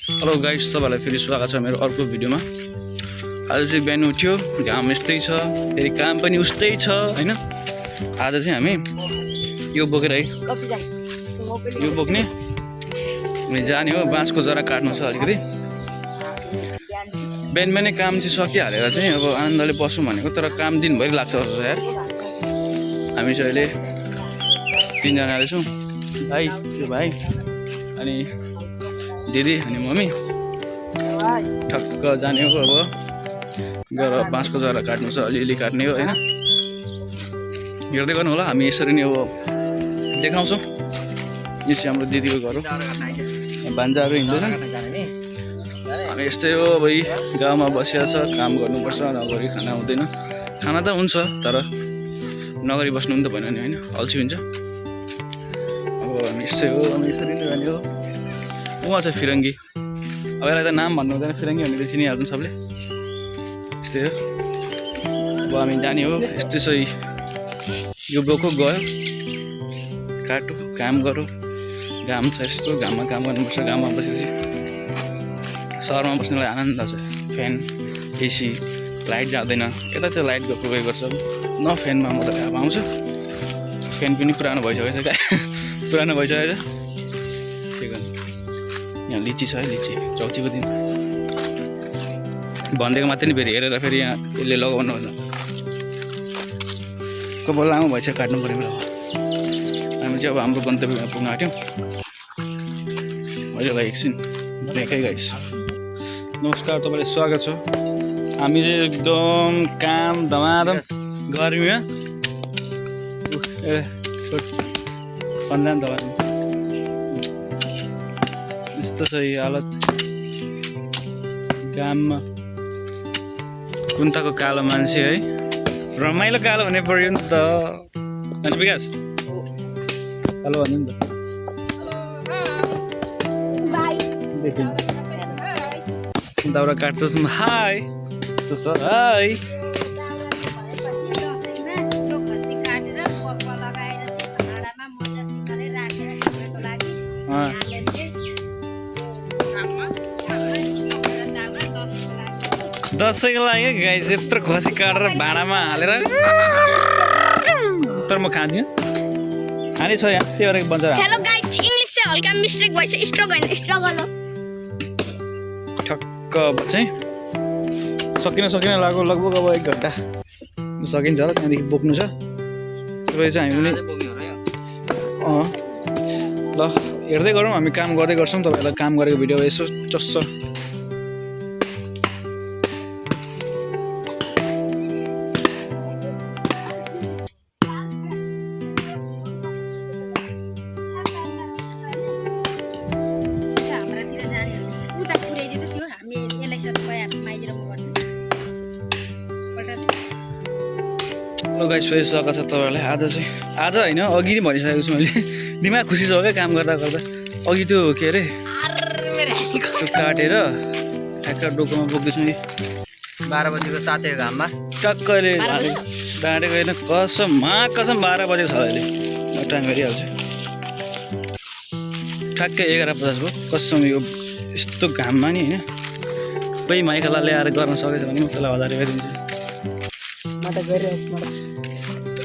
Hello guys, तपाईँलाई फेरि स्वागत छ मेरो अर्को भिडियोमा। आज चाहिँ बिहान उठ्यो, घाम यस्तै छ, फेरि काम पनि उस्तै छ हैन। आज चाहिँ हामी यो बोकेर है यो बोक्ने अनि जाने हो। बाँसको जरा काट्नु छ अलिकति। बिहान बिहानै काम चाहिँ सकिहालेर चाहिँ अब आनन्दले बसौँ भनेको, तर काम दिनभरि लाग्छ जस्तो यार। हामी चाहिँ अहिले 3 जना छौँ, भाइ, त्यो भाइ अनि दिदी अनि मम्मी। ठक्क जाने हो अब, गएर बाँसको जरा काट्नु छ, अलिअलि काट्ने हो हैन। हेर्दै गर्नु होला, हामी यसरी नै अब देखाउँछौँ। यो चाहिँ हाम्रो दिदीको घर हो, भान्जाहरू हिँड्दैछन्। हामी यस्तै हो, अब गाउँमा बसिया छ, काम गर्नुपर्छ, नगरी खाना हुँदैन। खाना त हुन्छ तर नगरी बस्नु पनि त भएन नि हैन, अल्छी हुन्छ। अब हामी यस्तै हो, हामी यसरी नै जाने हो। उहाँ छ फिरङ्गी, अब यसलाई त नाम भन्नु हुँदैन, फिरङ्गी भनेर चिनिहाल्छन् सबले। यस्तै हो, अब हामी जाने हो। यस्तै छ, यो बोको गयो, काटो, काम गरौँ। घाम छ यस्तो, घाममा काम गर्नुपर्छ। घाममा बसेपछि सहरमा बस्नेलाई आनन्द छ, फ्यान, एसी, लाइट जाँदैन। यता त्यो लाइट गएको गर्छ, न फ्यानमा म त घाम आउँछ। फ्यान पनि पुरानो भइसकेको छ, पुरानो भइसकेको छ। के गर्नु, यहाँ लिची छ है, लिची चौथीको दिन भनिदिएको मात्रै नि, फेरि हेरेर फेरि यहाँ यसले लगाउनु होला। कब लामो भइसक्यो, काट्नु पऱ्यो बेला। हामी चाहिँ अब हाम्रो गन्तव्यमा पुग्न आँट्यौँ। अहिलेलाई एकछिन ब्रेकै गाइस। नमस्कार, तपाईँलाई स्वागत छ। हामी चाहिँ एकदम काम धमाधम गर्मीमा यस्तो छ यो हालत। काममा कुन्ताको कालो मान्छे है, रमाइलो कालो हुने पर्यो नि त अनि विकास कालो भन्नु नि त। दाउरा काट्छस्, हाई त छ, हाई। दसैँको लागि गाइस यत्रो खसी काटेर भाँडामा हालेर, तर म खाँदिनँ। खाने छ यहाँ, त्यो भएर बन्छ। हेलो गाइस, इंग्लिश से हल्का मिस्टेक भइछ, स्ट्रगल हो। ठक्क चाहिँ सकिन लाग्यो, लगभग अब 1 घन्टा सकिन्छ होला। त्यहाँदेखि बोक्नु छ। त्यसपछि चाहिँ हामी ल हेर्दै गरौँ, हामी काम गर्दै गर्छौँ। तपाईँहरूलाई काम गरेको भिडियो यसो चस्छ। हेलो गाइस, फेरि स्वागत छ तपाईँहरूलाई। आज होइन, अघि नै भनिसकेको छु मैले। दिमाग खुसी छ क्या काम गर्दा गर्दा। अघि त्यो के अरे त्यो काटेर ठ्याक्क डोकोमा बोक्दैछु नि। 12 बजीको तातेको घाममा टक्कले डाँडेको होइन, कसम 12 बजेको छ अहिले। म टाइम हेरिहाल्छु, ठ्याक्कै 11:50 भयो। कसम यो यस्तो घाममा नि होइन, कोही माइकला ल्याएर गर्न सकेछ भने म त्यसलाई 1000 रुपियाँ दिन्छु।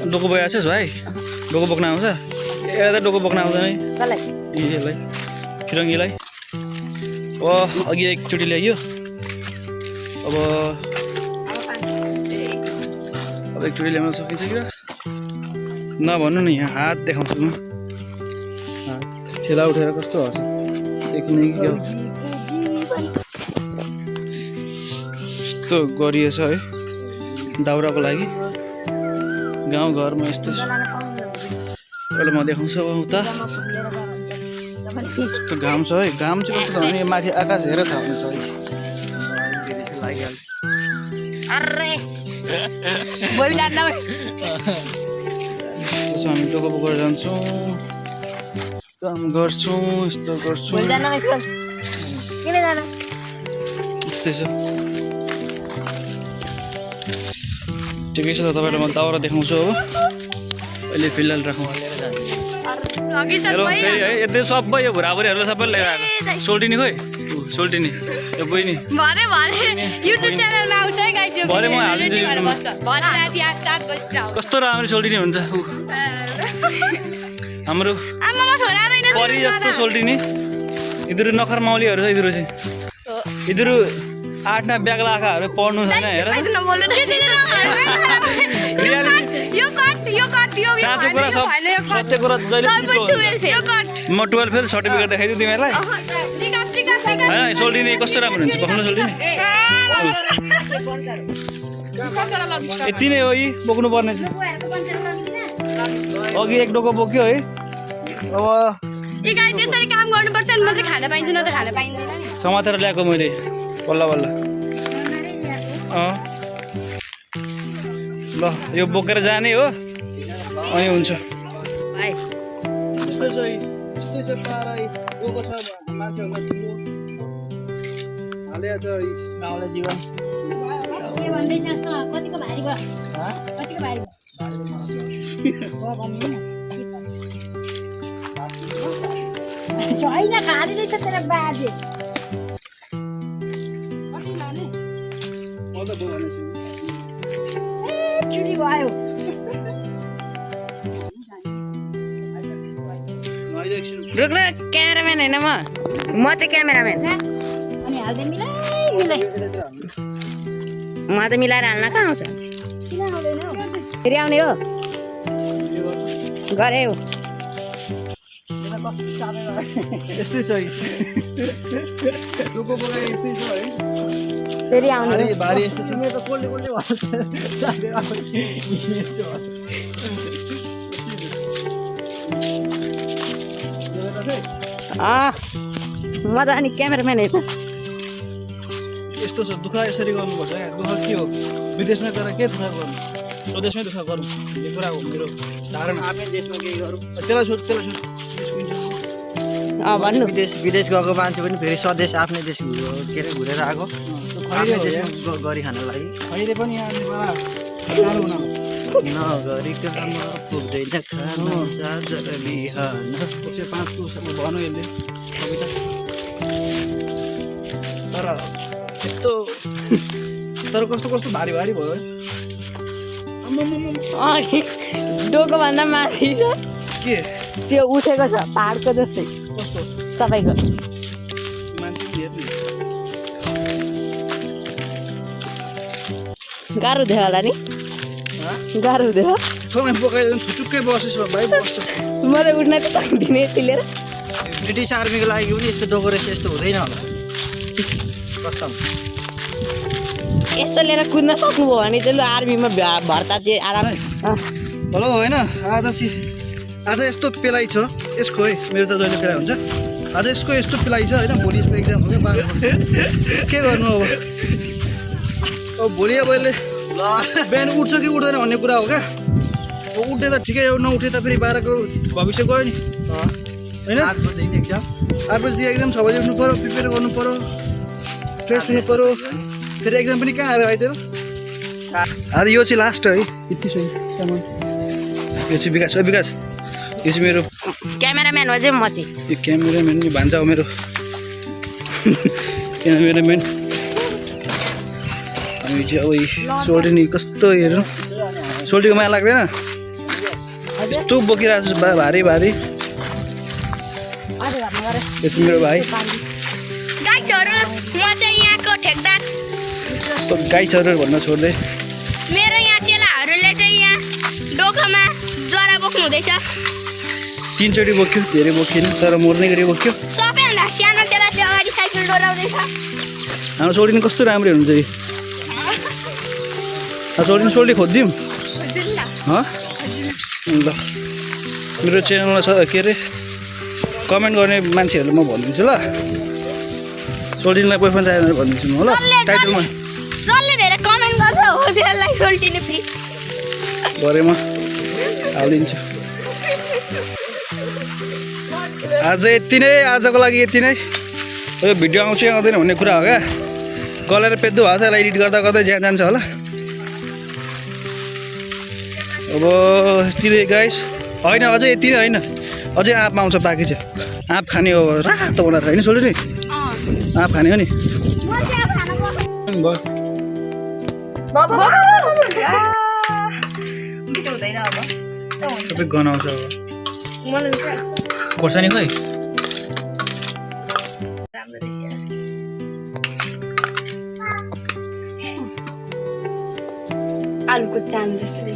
डोको बोकेको छस् भाइ? डोको बोक्न आउँछ? यसलाई त डोको बोक्न आउँदैन है यसलाई, फिरङ्गीलाई। अघि एकचोटि ल्याइयो, अब एकचोटि ल्याउन सकिन्छ कि नभन्नु नि। यहाँ हात देखाउँछु म, ठेला उठेर कस्तो हर्छ देखिने कि क्या यस्तो गरिएछ है दाउराको लागि। गाउँघरमा यस्तो छ। अहिले म देखाउँछु उता यस्तो घाम छ है। घाम चाहिँ कस्तो छ भने माथि आकाश हेरेर थाहा हुन्छ है। त्यसो हामी टोको बोकेर जान्छौँ, काम गर्छौँ, यस्तो गर्छौँ। यस्तै छ, ठिकै छ। त तपाईँलाई म दाउरा देखाउँछु अब। अहिले फिलहाल राखौँ। हेलो फेरि है, यतै सबै यो भुराभुरीहरूलाई सबै लिएर आएको सोल्टिनी खोइ। सोल्टिनी यो बहिनी भरे युट्युब च्यानलमा आउँछ है गाइस यो भरे म हालिदिन्छु रेडी भएर युट्युबमा। बस्छ भरे राति 8-7 बजी आउँछ कस्तो राम्रो सोल्टिनी हुन्छ हाम्रो आमामा छोरा रहेन परी जस्तो सोल्टिनी यिनीहरू नखर माउलीहरू छ यिनीहरू चाहिँ यिनीहरू 8 ब्याग लाखाहरू पढ्नु छैन हेर त। साँचो कुरा सत्य कुरा जहिले म 12 फेल सर्टिफिकेट देखाइदिउँ तिमीहरूलाई होइन सोल्टिनी कस्तो राम्रो हुन्छ पक्नु सोल्टिनी यति नै हो यी बोक्नु पर्ने चाहिँ अघि एक डोको बोक्यो है अब त्यसरी काम गर्नुपर्छ नि मात्रै खान पाइन्छ न त खान पाइँदैन नि समातेर ल्याएको मैले बल्ल बल्ल ल यो बोकेर जाने हो अनि हुन्छ कतिको भारी भयो कतिको भारी होइन खाली रहेछ तेरो बाजे चुरी भयो रुक न क्यामेराम्यान होइन म चाहिँ क्यामेराम्यान अनि हाल्दै मिलाइ म त मिलाएर हाल्न कहाँ आउँछ किन आउँदैन हौ फेरि आउने हो गरे हो यस्तै छ डोको बोकाइ यस्तै छ है फेरि आउने हो भारी यस्तो छ त कोल्डे म त अनि क्यामेराम्यान है त यस्तो छ दुःख यसरी गर्नुपर्छ क्या दुःख के हो विदेशमा गएर के दुःख गर्नु स्वदेशमै दुःख गरौँ भन्ने कुरा हो मेरो धारणा आफ्नै देशमा केही गरौँ त्यसलाई सोच भन्नु विदेश गएको मान्छे पनि फेरि स्वदेश आफ्नै देश के अरे घुरेर आएको आफ्नै देशमा गरी खान लागि अहिले पनि यहाँ नगरिकन पुग्दैन खानु साँझ र बिहान 5 कोसम्म भन्यो यसले कविता तर कस्तो भारी भारी भयो है अनि डोको भन्दा माथि छ के त्यो उठेको छ पहाडको जस्तै कस्तो तपाईँको मान्छे हेर्नु गाह्रो थियो होला नि गाह्रो थियो सँगै बोकाइदिनु छुटुक्कै बसेछ भाइ बस्छ म त उठ्न त सक्दिनँ यति लिएर ब्रिटिस आर्मीको लागि पनि यस्तो डोको रहेछ यस्तो हुँदैन होला कसम यस्तो लिएर कुद्न सक्नुभयो भने चाहिँ लु आर्मीमा भर्ता चाहिँ आराम हेलो होइन आज यस्तो पेलाइ छ यसको है मेरो त जहिले पेलाइ हुन्छ आज यसको यस्तो पेलाइ छ होइन भोलि यसको एक्जाम हो क्या बाह्र के गर्नु अब भोलि अब यसले बिहान उठ्छ कि उठ्दैन भन्ने कुरा हो क्या अब उठ्ने त ठिकै हो नउठे त फेरि 12 को भविष्य गयो नि होइन 8 बजेदेखि एक्जाम 8 बजीदेखि एक्जाम 6 बजी उठ्नु पऱ्यो प्रिपेयर गर्नु पऱ्यो फ्रेस हुनु पऱ्यो फेरि एक्जाम पनि कहाँ आएर आइदियो आज यो चाहिँ लास्ट है यति छ सामान यो चाहिँ विकास यो चाहिँ मेरो क्यामेराम्यान हो चाहिँ म चाहिँ यो क्यामेराम्यान नि भान्जा हो मेरो क्यामेराम्यान अनि चाहिँ अब सोल्टिनी कस्तो हेर्नु सोल्टीको माया लाग्दैन यस्तो बोकिरहेको छु भारी यो चाहिँ मेरो भाइ गाइजहरु म चाहिँ यहाँको ठेकदार गाई चरर भन्न छोड्दै मेरो यहाँ चेलाहरूले चाहिँ यहाँ डोकोमा जरा बोक्नु हुँदैछ 3 चोटि बोक्यो धेरै बोकिएन तर मोर्ने गरी बोक्यो सबैभन्दा सानो चेला चाहिँ अगाडि साइकल डोराउँदैछ हाम्रो सोल्टिनी कस्तो राम्रो हुन्छ है सोल्टिनी खोजिदिउँ ल मेरो च्यानलमा छ के अरे कमेन्ट गर्ने मान्छेहरूलाई म भनिदिन्छु ल सोल्टिनीलाई बोयफ्रेन्ड चाहियो भनेर भनिदिन्छु म ल टाइटलमा जसले धेरै कमेन्ट गर्छ हो त्यसलाई सोल्टिनी फ्री भरे म हालिदिन्छु आज यति नै आजको लागि यति नै यो भिडियो आउँछ कि आउँदैन भन्ने कुरा हो क्या गलेर पेद्दो भएको छ यसलाई एडिट गर्दा गर्दै ज्यान जान्छ होला अब यति नै गाइस होइन अझै यति नै होइन अझै आँपमा आउँछ बाँकी चाहिँ आँप खाने हो रातो बनाएर होइन सोल्टिनी आँप खाने हो नि सबै गनाउँछ अब खोर्सानी खोइ आलुको चान जस्तो